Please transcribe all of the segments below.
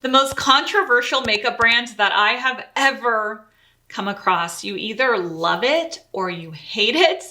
The most controversial makeup brand that I have ever come across. You either love it or you hate it,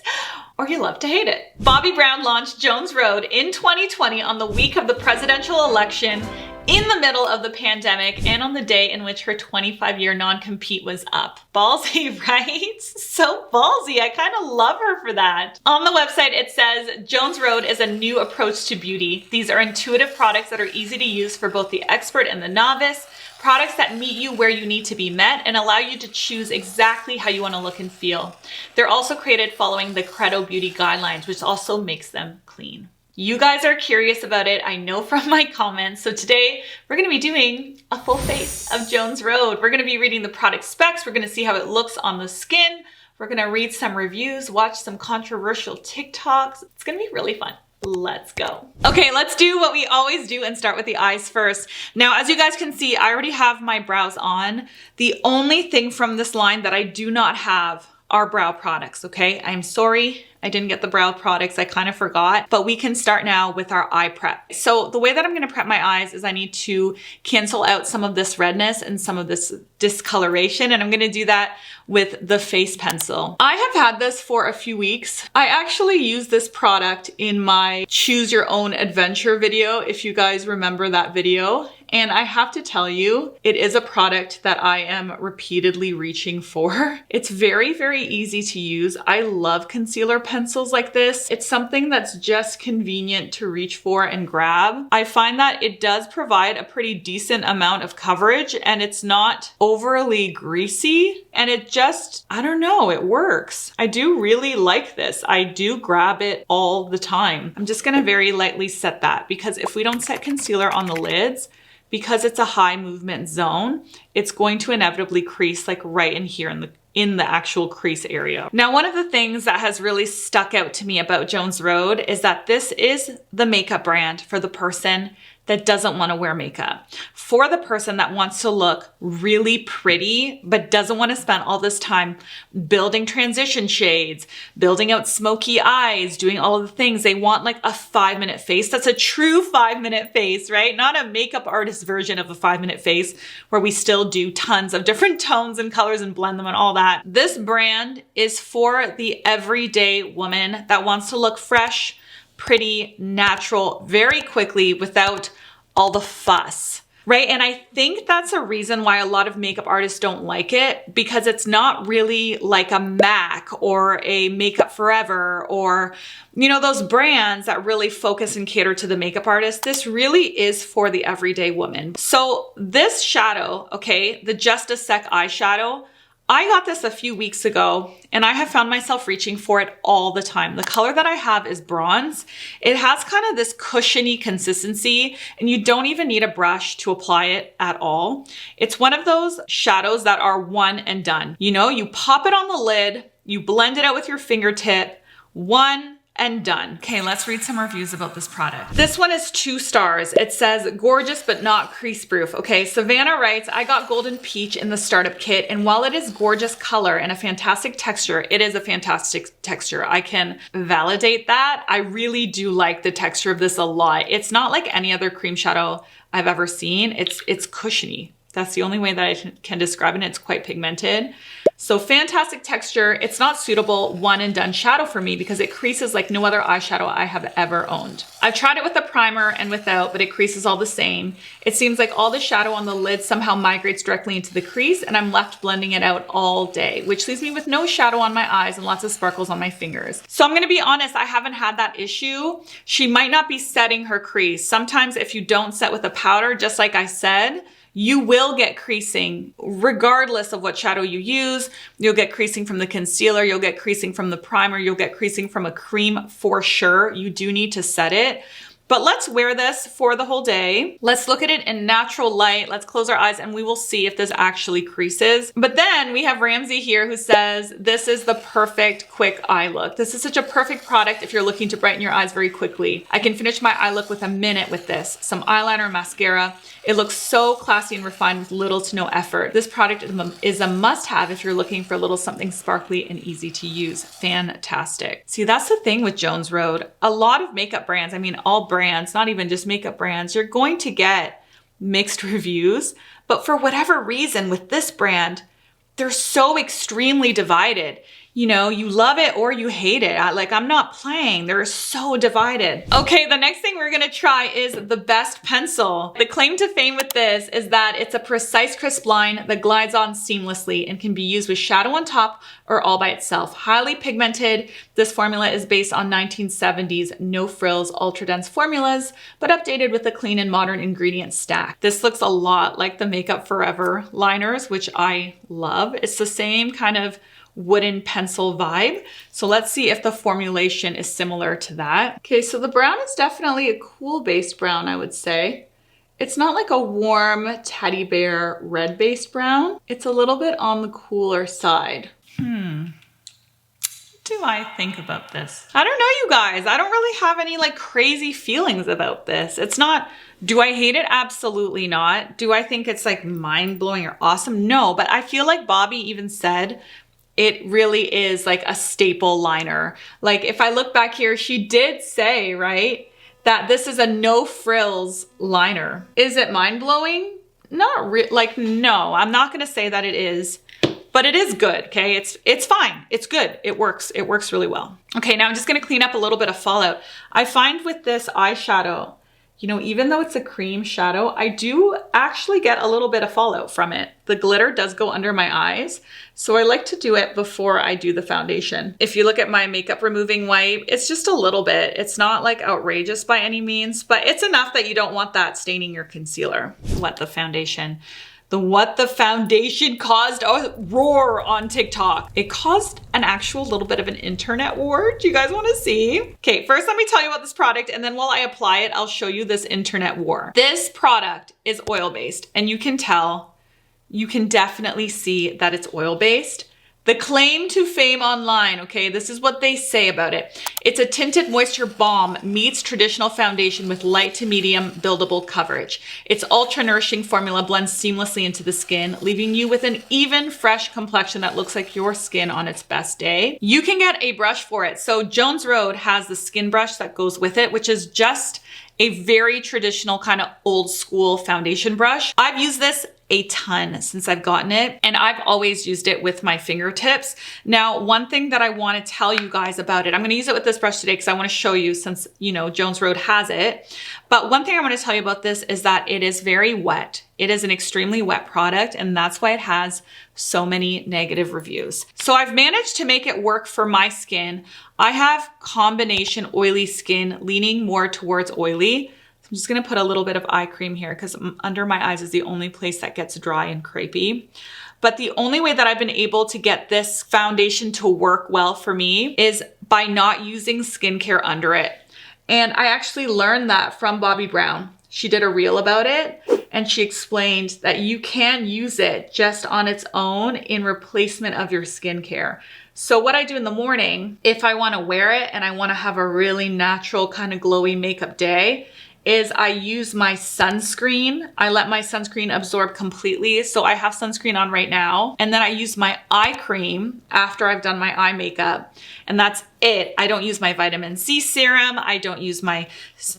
or you love to hate it. Bobbi Brown launched Jones Road in 2020 on the week of the presidential election, in the middle of the pandemic, and on the day in which her 25-year non-compete was up. Ballsy, right? So ballsy. I kind of love her for that. On the website, it says, Jones Road is a new approach to beauty. These are intuitive products that are easy to use for both the expert and the novice. Products that meet you where you need to be met and allow you to choose exactly how you want to look and feel. They're also created following the Credo Beauty guidelines, which also makes them clean. You guys are curious about it, I know from my comments. So today we're gonna be doing a full face of Jones Road. We're gonna be reading the product specs. We're gonna see how it looks on the skin. We're gonna read some reviews, watch some controversial TikToks. It's gonna be really fun. Let's go. Okay, let's do what we always do and start with the eyes first. Now, as you guys can see, I already have my brows on. The only thing from this line that I do not have are brow products, okay? I'm sorry, I didn't get the brow products, I kind of forgot, but we can start now with our eye prep. So the way that I'm gonna prep my eyes is I need to cancel out some of this redness and some of this discoloration, and I'm gonna do that with the face pencil. I have had this for a few weeks. I actually used this product in my Choose Your Own Adventure video, if you guys remember that video. And I have to tell you, it is a product that I am repeatedly reaching for. It's very, very easy to use. I love concealer pencils like this. It's something that's just convenient to reach for and grab. I find that it does provide a pretty decent amount of coverage and it's not overly greasy. And it just, I don't know, it works. I do really like this. I do grab it all the time. I'm just gonna very lightly set that because if we don't set concealer on the lids, because it's a high movement zone, it's going to inevitably crease like right in here in the actual crease area. Now, one of the things that has really stuck out to me about Jones Road is that this is the makeup brand for the person that doesn't want to wear makeup. For the person that wants to look really pretty, but doesn't want to spend all this time building transition shades, building out smoky eyes, doing all of the things. They want like a 5-minute face. That's a true 5-minute face, right? Not a makeup artist version of a 5-minute face where we still do tons of different tones and colors and blend them and all that. This brand is for the everyday woman that wants to look fresh, pretty, natural, very quickly without all the fuss, right? And I think that's a reason why a lot of makeup artists don't like it, because it's not really like a MAC or a Makeup Forever or, you know, those brands that really focus and cater to the makeup artist. This really is for the everyday woman. So this shadow, okay, the Just a Sec eyeshadow, I got this a few weeks ago and I have found myself reaching for it all the time. The color that I have is bronze. It has kind of this cushiony consistency and you don't even need a brush to apply it at all. It's one of those shadows that are one and done. You know, you pop it on the lid, you blend it out with your fingertip, one and done. Okay, let's read some reviews about this product. This one is 2 stars. It says, gorgeous but not crease proof. Okay, Savannah writes, I got Golden Peach in the startup kit, and while it is gorgeous color and a fantastic texture, it is a fantastic texture. I can validate that. I really do like the texture of this a lot. It's not like any other cream shadow I've ever seen. It's cushiony. That's the only way that I can describe it. It's quite pigmented. So fantastic texture. It's not suitable one and done shadow for me because it creases like no other eyeshadow I have ever owned. I've tried it with a primer and without, but it creases all the same. It seems like all the shadow on the lid somehow migrates directly into the crease and I'm left blending it out all day, which leaves me with no shadow on my eyes and lots of sparkles on my fingers. So I'm gonna be honest, I haven't had that issue. She might not be setting her crease. Sometimes if you don't set with a powder, just like I said, you will get creasing regardless of what shadow you use. You'll get creasing from the concealer, you'll get creasing from the primer, you'll get creasing from a cream for sure. You do need to set it. But let's wear this for the whole day. Let's look at it in natural light. Let's close our eyes and we will see if this actually creases. But then we have Ramsey here who says, this is the perfect quick eye look. This is such a perfect product if you're looking to brighten your eyes very quickly. I can finish my eye look with a minute with this. Some eyeliner, mascara. It looks so classy and refined with little to no effort. This product is a must-have if you're looking for a little something sparkly and easy to use. Fantastic. See, that's the thing with Jones Road. A lot of makeup brands, I mean all brands, not even just makeup brands, you're going to get mixed reviews, but for whatever reason with this brand, they're so extremely divided. You know, you love it or you hate it. I'm not playing. They're so divided. Okay, the next thing we're gonna try is the Best Pencil. The claim to fame with this is that it's a precise, crisp line that glides on seamlessly and can be used with shadow on top or all by itself. Highly pigmented, this formula is based on 1970s no frills, ultra dense formulas, but updated with a clean and modern ingredient stack. This looks a lot like the Makeup Forever liners, which I love. It's the same kind of wooden pencil vibe. So let's see if the formulation is similar to that. Okay, so the brown is definitely a cool based brown, I would say. It's not like a warm teddy bear red based brown. It's a little bit on the cooler side. What do I think about this? I don't know, you guys. I don't really have any like crazy feelings about this. It's not, do I hate it? Absolutely not. Do I think it's like mind blowing or awesome? No, but I feel like Bobbi even said it really is like a staple liner. Like if I look back here, she did say, right, that this is a no frills liner. Is it mind blowing? Not like, no, I'm not gonna say that it is, but it is good, okay? It's fine, it's good, it works really well. Okay, now I'm just gonna clean up a little bit of fallout. I find with this eyeshadow, you know, even though it's a cream shadow, I do actually get a little bit of fallout from it. The glitter does go under my eyes, so I like to do it before I do the foundation. If you look at my makeup removing wipe, it's just a little bit. It's not like outrageous by any means, but it's enough that you don't want that staining your concealer. What the foundation caused a roar on TikTok. It caused an actual little bit of an internet war. Do you guys want to see? Okay, first let me tell you about this product, and then while I apply it, I'll show you this internet war. This product is oil-based, and you can definitely see that it's oil-based. The claim to fame online, okay, this is what they say about it. It's a tinted moisture balm meets traditional foundation with light to medium buildable coverage. Its ultra nourishing formula blends seamlessly into the skin, leaving you with an even, fresh complexion that looks like your skin on its best day. You can get a brush for it. So Jones Road has the skin brush that goes with it, which is just a very traditional kind of old school foundation brush. I've used this a ton since I've gotten it, and I've always used it with my fingertips. Now, one thing that I want to tell you guys about it, I'm going to use it with this brush today because I want to show you, since, you know, Jones Road has it. But one thing I want to tell you about this is that it is very wet. It is an extremely wet product, and that's why it has so many negative reviews. So I've managed to make it work for my skin. I have combination oily skin, leaning more towards oily. I'm just gonna put a little bit of eye cream here because under my eyes is the only place that gets dry and crepey. But the only way that I've been able to get this foundation to work well for me is by not using skincare under it. And I actually learned that from Bobbi Brown. She did a reel about it, and she explained that you can use it just on its own in replacement of your skincare. So what I do in the morning, if I wanna wear it and I wanna have a really natural kind of glowy makeup day, is I use my sunscreen. I let my sunscreen absorb completely. So I have sunscreen on right now. And then I use my eye cream after I've done my eye makeup. And that's it. I don't use my vitamin C serum. I don't use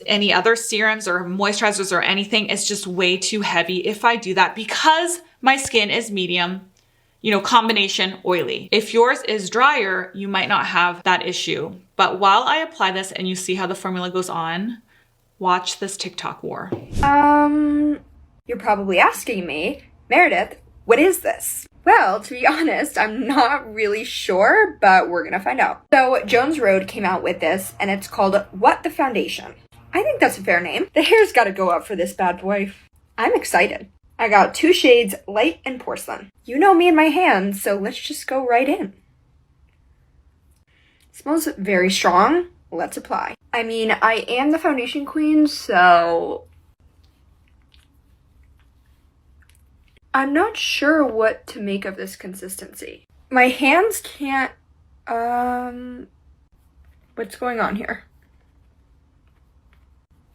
any other serums or moisturizers or anything. It's just way too heavy if I do that because my skin is medium, you know, combination oily. If yours is drier, you might not have that issue. But while I apply this and you see how the formula goes on, watch this TikTok war. You're probably asking me, Meredith, what is this? Well, to be honest, I'm not really sure, but we're gonna find out. So Jones Road came out with this, and it's called What the Foundation. I think that's a fair name. The hair's gotta go up for this bad boy. I'm excited. I got 2 shades, light and porcelain. You know me and my hands, so let's just go right in. It smells very strong. Let's apply. I mean, I am the foundation queen, so I'm not sure what to make of this consistency. My hands can't, what's going on here?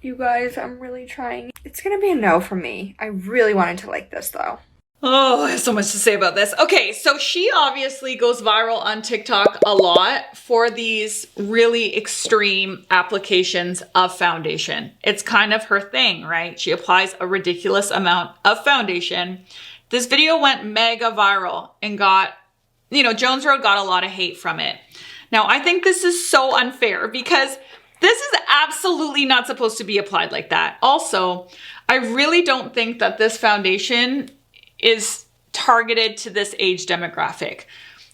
You guys, I'm really trying. It's gonna be a no from me. I really wanted to like this though. Oh, I have so much to say about this. Okay, so she obviously goes viral on TikTok a lot for these really extreme applications of foundation. It's kind of her thing, right? She applies a ridiculous amount of foundation. This video went mega viral and got, Jones Road got a lot of hate from it. Now, I think this is so unfair because this is absolutely not supposed to be applied like that. Also, I really don't think that this foundation is targeted to this age demographic.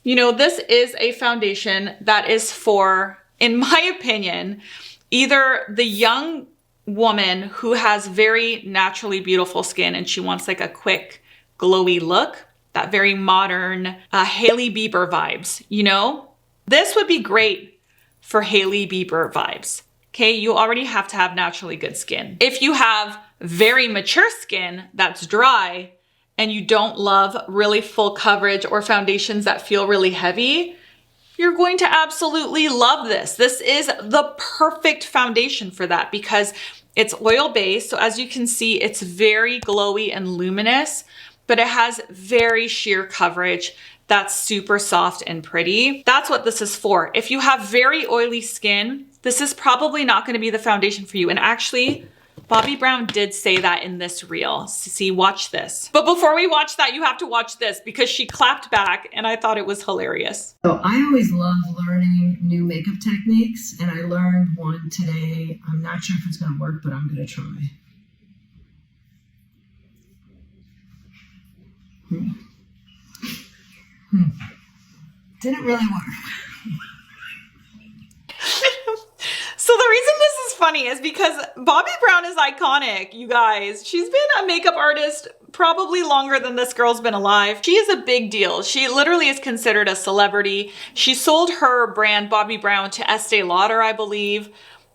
This is a foundation that is for, in my opinion, either the young woman who has very naturally beautiful skin and she wants like a quick glowy look, that very modern Hailey Bieber vibes, This would be great for Hailey Bieber vibes. Okay, you already have to have naturally good skin. If you have very mature skin that's dry, and you don't love really full coverage or foundations that feel really heavy, you're going to absolutely love this. This is the perfect foundation for that because it's oil-based. So as you can see, it's very glowy and luminous, but it has very sheer coverage that's super soft and pretty. That's what this is for. If you have very oily skin, this is probably not going to be the foundation for you. And actually, Bobbi Brown did say that in this reel. See, watch this. But before we watch that, you have to watch this because she clapped back and I thought it was hilarious. So I always love learning new makeup techniques and I learned one today. I'm not sure if it's going to work, but I'm going to try. Didn't really work. So the reason this is funny is because Bobbi Brown is iconic, you guys. She's been a makeup artist probably longer than this girl's been alive. She is a big deal. She literally is considered a celebrity. She sold her brand Bobbi Brown to Estee Lauder, I believe.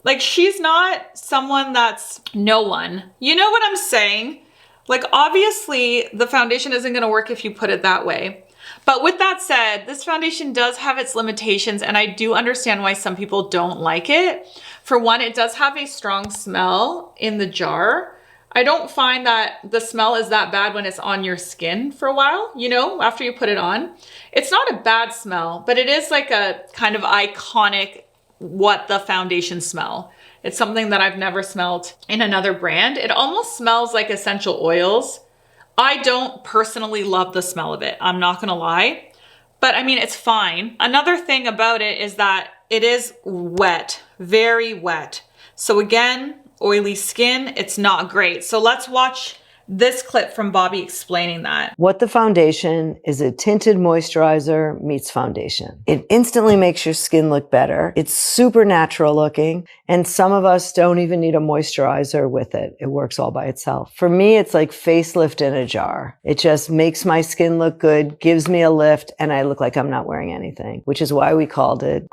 Like, she's not someone that's no one. You know what I'm saying? Like, obviously, the foundation isn't going to work if you put it that way. But with that said, this foundation does have its limitations, and I do understand why some people don't like it. For one, it does have a strong smell in the jar. I don't find that the smell is that bad when it's on your skin for a while, after you put it on. It's not a bad smell, but it is like a kind of iconic what the foundation smell. It's something that I've never smelled in another brand. It almost smells like essential oils. I don't personally love the smell of it. I'm not gonna lie, but I mean, it's fine. Another thing about it is that it is wet, very wet. So again, oily skin, it's not great. So let's watch this clip from Bobbi explaining that. What the foundation is a tinted moisturizer meets foundation. It instantly makes your skin look better. It's super natural looking, and some of us don't even need a moisturizer with it. It works all by itself. For me, it's like facelift in a jar. It just makes my skin look good, gives me a lift, and I look like I'm not wearing anything, which is why we called it.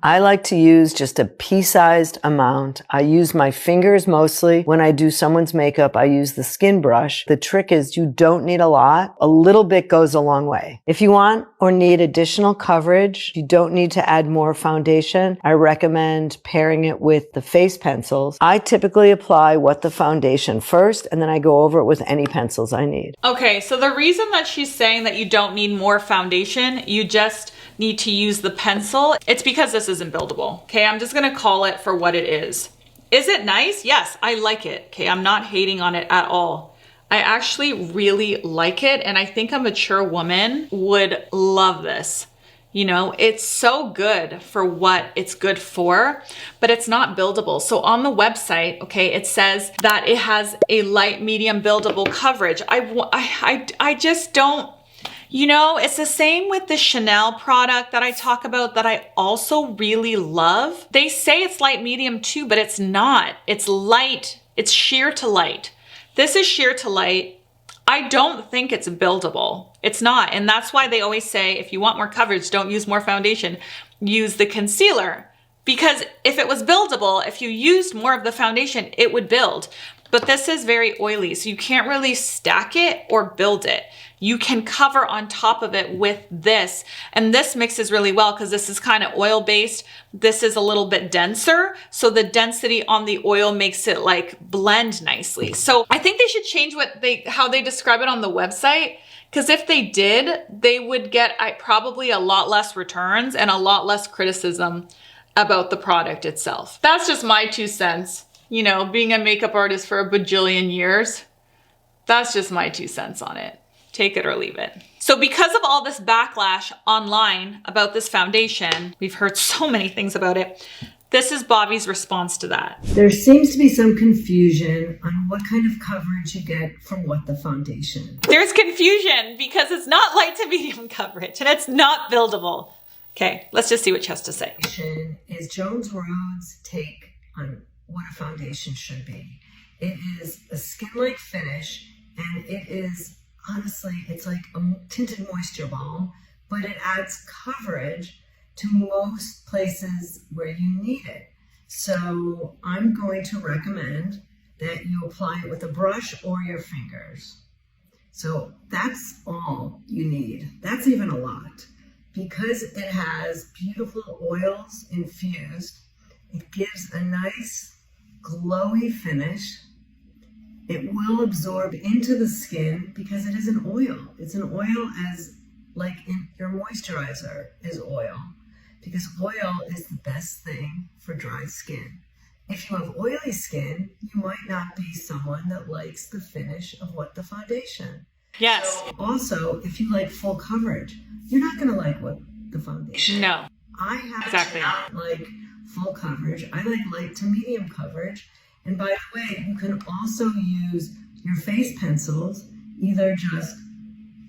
I like to use just a pea-sized amount. I use my fingers mostly. When I do someone's makeup, I use the skin brush. The trick is you don't need a lot. A little bit goes a long way. If you want or need additional coverage, you don't need to add more foundation. I recommend pairing it with the face pencils. I typically apply What the Foundation first, and then I go over it with any pencils I need. Okay, so the reason that she's saying that you don't need more foundation, you just need to use the pencil, it's because this isn't buildable. Okay, I'm just gonna call it for what it is. Is it nice? Yes, I like it. Okay, I'm not hating on it at all. I actually really like it, and I think a mature woman would love this. It's so good for what it's good for, but it's not buildable. So on the website, okay, it says that it has a light medium buildable coverage. I just don't, it's the same with the Chanel product that I talk about that I also really love. They say it's light medium too, but it's not. It's light. It's sheer to light. This is sheer to light. I don't think it's buildable. It's not. And that's why they always say, if you want more coverage, don't use more foundation. Use the concealer. Because if it was buildable, if you used more of the foundation, it would build. but this is very oily, so you can't really stack it or build it. You can cover on top of it with this, and this mixes really well because this is kind of oil based. This is a little bit denser, so the density on the oil makes it like blend nicely. So I think they should change how they describe it on the website, because if they did, they would get probably a lot less returns and a lot less criticism about the product itself. That's just my 2 cents. You know, being a makeup artist for a bajillion years, that's just my 2 cents on it. Take it or leave it. So because of all this backlash online about this foundation, we've heard so many things about it. This is Bobby's response to that. There seems to be some confusion on what kind of coverage you get from what the foundation. There's confusion because it's not light to medium coverage and it's not buildable. Okay, let's just see what she has to say. Is Jones Road's take on what a foundation should be. It is a skin-like finish, and it is, honestly, it's like a tinted moisture balm, but it adds coverage to most places where you need it. So I'm going to recommend that you apply it with a brush or your fingers. So that's all you need. That's even a lot. Because it has beautiful oils infused, it gives a nice glowy finish. It will absorb into the skin because it is an oil. It's an oil as like in your moisturizer is oil, because oil is the best thing for dry skin. If you have oily skin, you might not be someone that likes the finish of what the foundation. Yes. So also, if you like full coverage, you're not going to like what the foundation. No. I have Exactly. not like full coverage. I like light to medium coverage. And by the way, you can also use your face pencils, either just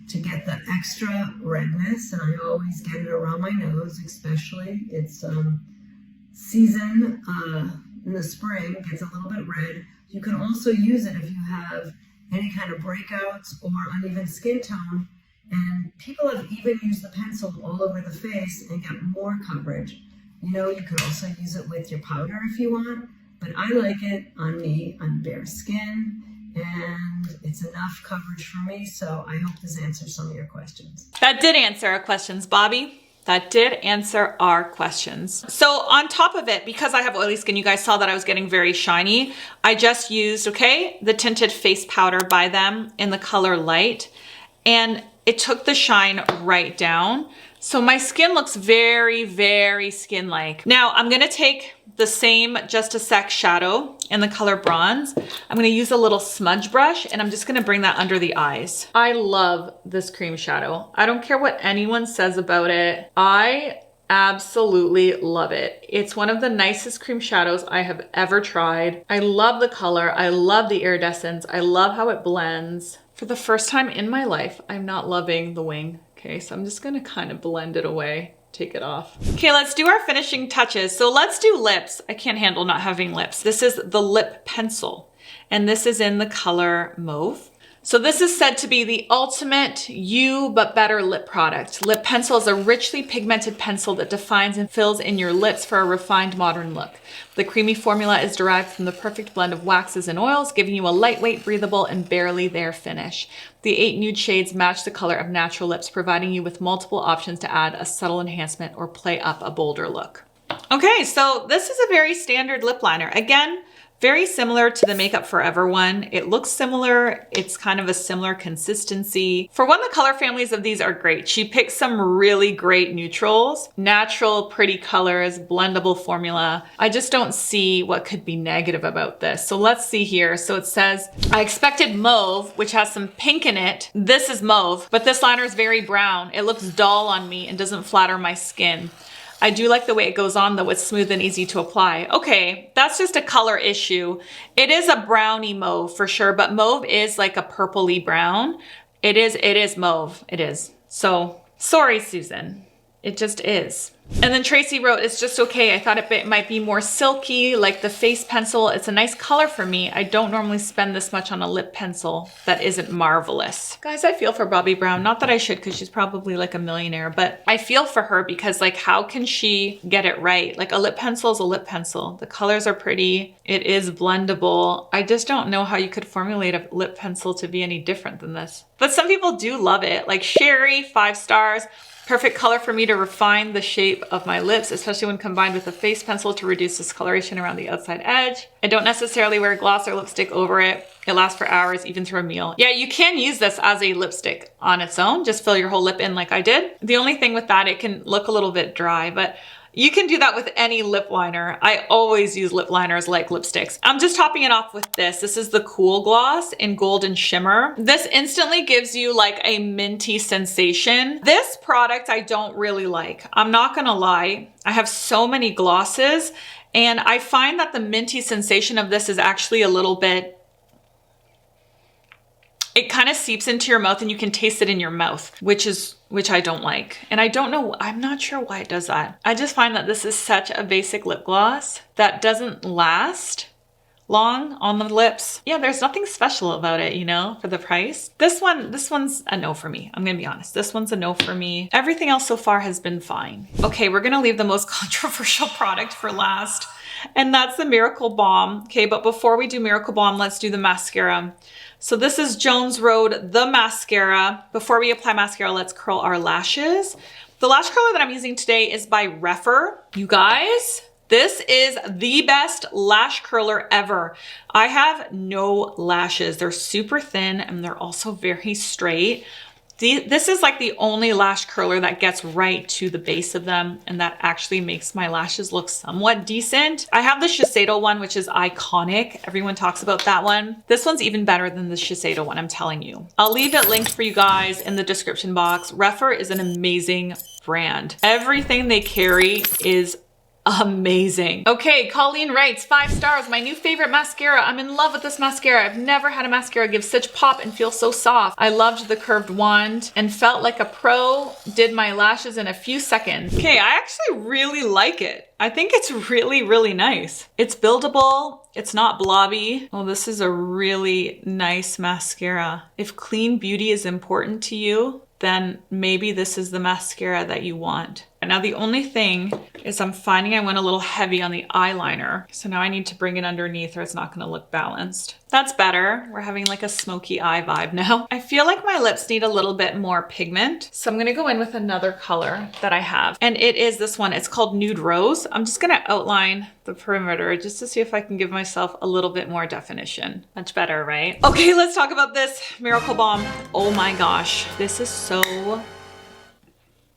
to get the extra redness, and I always get it around my nose, especially. It's season in the spring, gets a little bit red. You can also use it if you have any kind of breakouts or uneven skin tone. And people have even used the pencil all over the face and get more coverage. You know, you can also use it with your powder if you want, but I like it on me, on bare skin, and it's enough coverage for me, so I hope this answers some of your questions. That did answer our questions, Bobby. That did answer our questions. So on top of it, because I have oily skin, you guys saw that I was getting very shiny. I just used, the Tinted Face Powder by them in the color Light, and it took the shine right down. So my skin looks very, very skin-like. Now I'm gonna take the same Just a Sec shadow in the color Bronze. I'm gonna use a little smudge brush and I'm just gonna bring that under the eyes. I love this cream shadow. I don't care what anyone says about it. I absolutely love it. It's one of the nicest cream shadows I have ever tried. I love the color. I love the iridescence. I love how it blends. For the first time in my life, I'm not loving the wing. Okay, so I'm just gonna kind of blend it away, take it off. Okay, let's do our finishing touches. So let's do lips. I can't handle not having lips. This is the lip pencil, and this is in the color Mauve. So this is said to be the ultimate you but better lip product. Lip pencil is a richly pigmented pencil that defines and fills in your lips for a refined modern look. The creamy formula is derived from the perfect blend of waxes and oils, giving you a lightweight, breathable, and barely there finish. The 8 nude shades match the color of natural lips, providing you with multiple options to add a subtle enhancement or play up a bolder look. Okay, so this is a very standard lip liner. Again, very similar to the Makeup Forever one. It looks similar. It's kind of a similar consistency. For one, the color families of these are great. She picked some really great neutrals, natural, pretty colors, blendable formula. I just don't see what could be negative about this. So let's see here. So it says, I expected mauve, which has some pink in it. This is mauve, but this liner is very brown. It looks dull on me and doesn't flatter my skin. I do like the way it goes on though. It's smooth and easy to apply. Okay, that's just a color issue. It is a brownie mauve for sure, but mauve is like a purpley brown. It is mauve, it is. So sorry, Susan, it just is. And then Tracy wrote, it's just okay. I thought it might be more silky, like the face pencil. It's a nice color for me. I don't normally spend this much on a lip pencil that isn't marvelous. Guys, I feel for Bobbi Brown. Not that I should, because she's probably like a millionaire, but I feel for her because like, how can she get it right? Like a lip pencil is a lip pencil. The colors are pretty. It is blendable. I just don't know how you could formulate a lip pencil to be any different than this. But some people do love it. Like Sherry, 5 stars. Perfect color for me to refine the shape of my lips, especially when combined with a face pencil to reduce discoloration around the outside edge. I don't necessarily wear gloss or lipstick over it. It lasts for hours, even through a meal. Yeah, you can use this as a lipstick on its own. Just fill your whole lip in like I did. The only thing with that, it can look a little bit dry, but you can do that with any lip liner. I always use lip liners like lipsticks. I'm just topping it off with this. This is the Cool Gloss in Golden Shimmer. This instantly gives you like a minty sensation. This product I don't really like. I'm not gonna lie. I have so many glosses and I find that the minty sensation of this is actually a little bit, it kind of seeps into your mouth and you can taste it in your mouth, which I don't like. And I don't know, I'm not sure why it does that. I just find that this is such a basic lip gloss that doesn't last long on the lips. Yeah, there's nothing special about it, you know, for the price. This one's a no for me. I'm gonna be honest. This one's a no for me. Everything else so far has been fine. Okay, we're gonna leave the most controversial product for last, and that's the Miracle Balm. Okay, but before we do Miracle Balm, let's do the mascara. So this is Jones Road, the mascara. Before we apply mascara, let's curl our lashes. The lash curler that I'm using today is by Rephr. You guys, this is the best lash curler ever. I have no lashes. They're super thin and they're also very straight. This is like the only lash curler that gets right to the base of them and that actually makes my lashes look somewhat decent. I have the Shiseido one, which is iconic. Everyone talks about that one. This one's even better than the Shiseido one, I'm telling you. I'll leave it linked for you guys in the description box. Rephr is an amazing brand. Everything they carry is amazing. Okay, Colleen writes, 5 stars, my new favorite mascara. I'm in love with this mascara. I've never had a mascara give such pop and feel so soft. I loved the curved wand and felt like a pro. Did my lashes in a few seconds. Okay, I actually really like it. I think it's really, really nice. It's buildable. It's not blobby. Oh, this is a really nice mascara. If clean beauty is important to you, then maybe this is the mascara that you want. And now the only thing is I'm finding I went a little heavy on the eyeliner. So now I need to bring it underneath or it's not gonna look balanced. That's better. We're having like a smoky eye vibe now. I feel like my lips need a little bit more pigment. So I'm gonna go in with another color that I have. And it is this one, it's called Nude Rose. I'm just gonna outline the perimeter just to see if I can give myself a little bit more definition. Much better, right? Okay, let's talk about this Miracle Balm. Oh my gosh, this is so...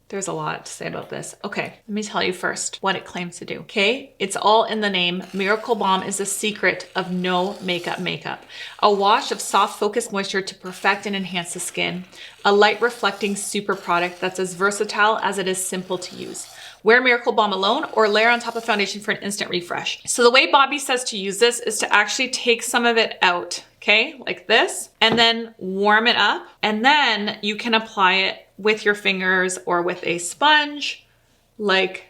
There's a lot to say about this. Okay, let me tell you first what it claims to do, okay? It's all in the name. Miracle Balm is the secret of no makeup. A wash of soft focused moisture to perfect and enhance the skin. A light reflecting super product that's as versatile as it is simple to use. Wear Miracle Balm alone or layer on top of foundation for an instant refresh. So the way Bobbi says to use this is to actually take some of it out, okay? Like this, and then warm it up. And then you can apply it with your fingers or with a sponge like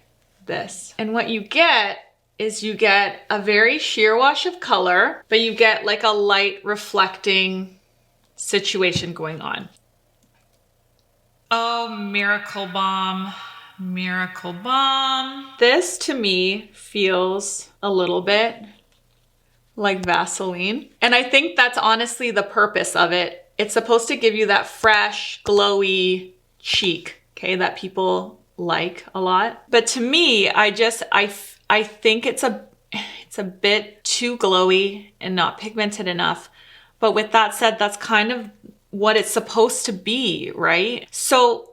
this. And what you get is you get a very sheer wash of color, but you get like a light reflecting situation going on. Oh, Miracle Balm. Miracle Balm. This to me feels a little bit like Vaseline. And I think that's honestly the purpose of it. It's supposed to give you that fresh, glowy cheek, okay, that people like a lot. But to me, I think it's a bit too glowy and not pigmented enough. But with that said, that's kind of what it's supposed to be, right? So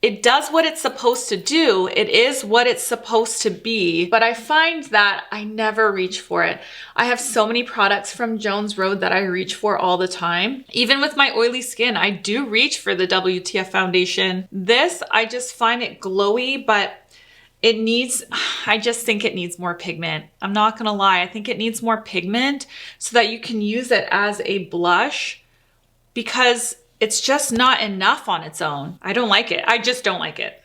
it does what it's supposed to do. It is what it's supposed to be, but I find that I never reach for it. I have so many products from Jones Road that I reach for all the time. Even with my oily skin, I do reach for the WTF Foundation. This, I just find it glowy, but I just think it needs more pigment. I'm not gonna lie, I think it needs more pigment so that you can use it as a blush because it's just not enough on its own. I don't like it. I just don't like it.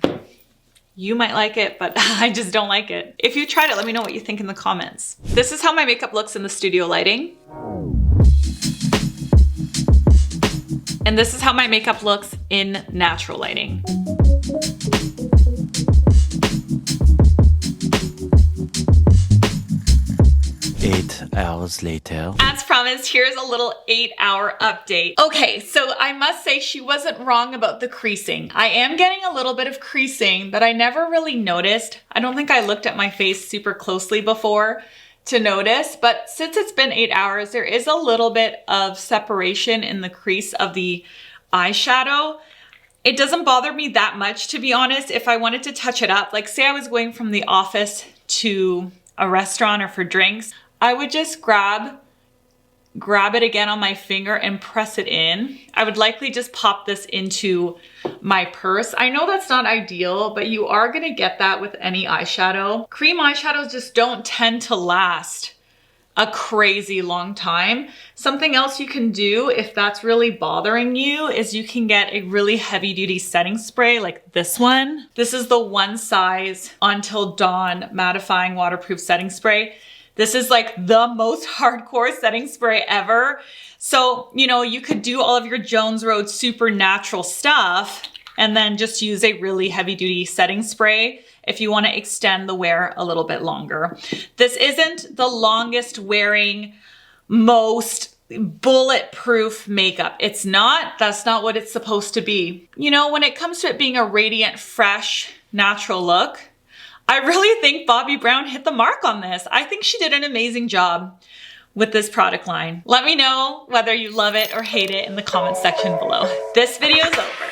You might like it, but I just don't like it. If you tried it, let me know what you think in the comments. This is how my makeup looks in the studio lighting. And this is how my makeup looks in natural lighting. 8 hours later. As promised, here's a little 8-hour update. Okay, so I must say she wasn't wrong about the creasing. I am getting a little bit of creasing, but I never really noticed. I don't think I looked at my face super closely before to notice, but since it's been 8 hours, there is a little bit of separation in the crease of the eyeshadow. It doesn't bother me that much, to be honest. If I wanted to touch it up, like say I was going from the office to a restaurant or for drinks, I would just grab it again on my finger and press it in. I would likely just pop this into my purse. I know that's not ideal, but you are gonna get that with any eyeshadow. Cream eyeshadows just don't tend to last a crazy long time. Something else you can do if that's really bothering you is you can get a really heavy duty setting spray like this one. This is the One Size Until Dawn Mattifying Waterproof Setting Spray. This is like the most hardcore setting spray ever. So, you know, you could do all of your Jones Road super natural stuff and then just use a really heavy duty setting spray if you want to extend the wear a little bit longer. This isn't the longest wearing, most bulletproof makeup. It's not. That's not what it's supposed to be. You know, when it comes to it being a radiant, fresh, natural look, I really think Bobbi Brown hit the mark on this. I think she did an amazing job with this product line. Let me know whether you love it or hate it in the comment section below. This video is over.